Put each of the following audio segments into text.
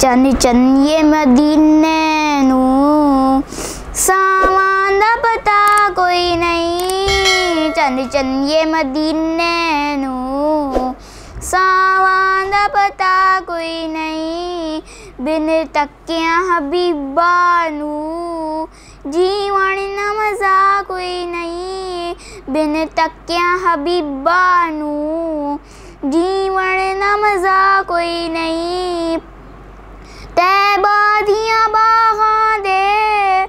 चंद चंदिए मदीने नू सावां दा पता कोई नहीं। चंद चंदिए मदीने नू सावां दा पता कोई नहीं। बिन तकिया हबीबा नू जीवन दा मज़ा कोई नहीं। बिन तकिया हबीबा नू जीवन दा मज़ा कोई नहीं। तैबा दियां बागां दे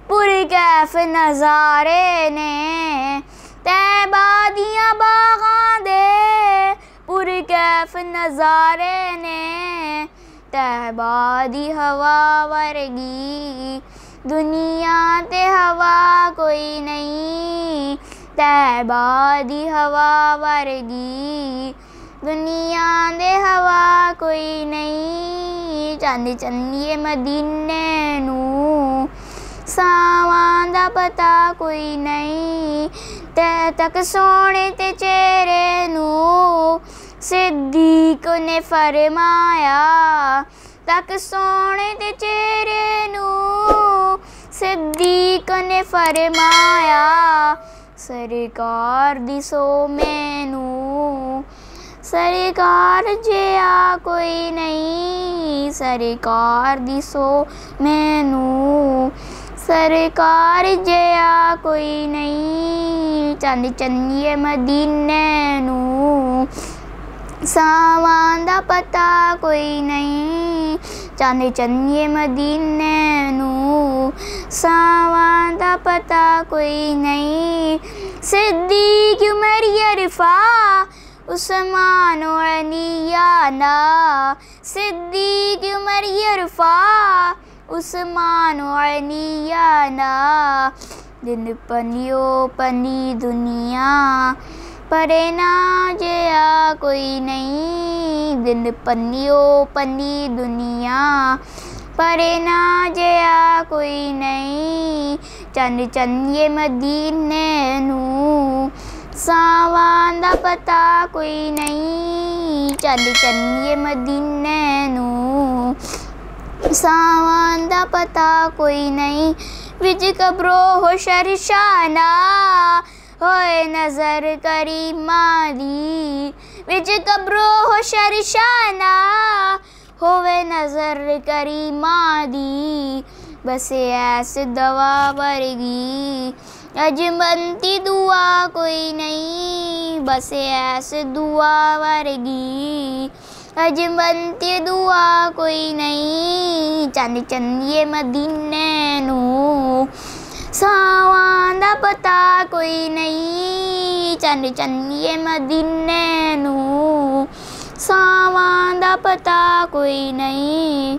पुरकैफ नज़ारे ने। तैबा दियां बागां दे पुरकैफ नज़ारे ने। तैबा दी हवा वर्गी दुनिया ते हवा कोई नहीं। तैबा दी हवा वर्गी दुनिया दे हवा कोई नहीं। चंद चंदिए मदीने नू सावां दा पता कोई नहीं। तै तक सोने ते चेहरे नू सिद्दीक ने फरमाया। तक सोने ते चेहरे नू सिद्दीक ने फरमाया। सरकार दिसो मैनू सरकार जिया कोई नहीं। सरकार दिसो मैनू सरकार जिया कोई नहीं। चंद चंदिए मदीने नू सावां दा पता कोई नहीं। चंद चंदिए मदीने नू सावां दा पता कोई नहीं। सिद्दीक उमर अरफा उस्मान अलियाना। सिद्दीक उमर अरफा उस्मान अलियाना। दिन पनियो पनी दुनिया परे ना जिया कोई नहीं। दिन पनियो पनी दुनिया परे ना जिया कोई नहीं। चंद चंदिए मदीने नू सावां दा पता कोई नहीं। चंद चंदिए मदीने नू सावां दा पता कोई नहीं। विच कब्रो हो शरशाना होए नजर करीमा दी। विच कब्रो हो शरशाना होवे नजर करीमा दी। बसे ऐस दवा वर्गी अजमंती दुआ कोई नहीं। बसे ऐस दुआ वर्गी अजमंती दुआ कोई नहीं। चंद चंदिए मदीने नू सावां दा पता कोई नहीं। चंद चंदिए मदीने नू सावां दा पता कोई नहीं।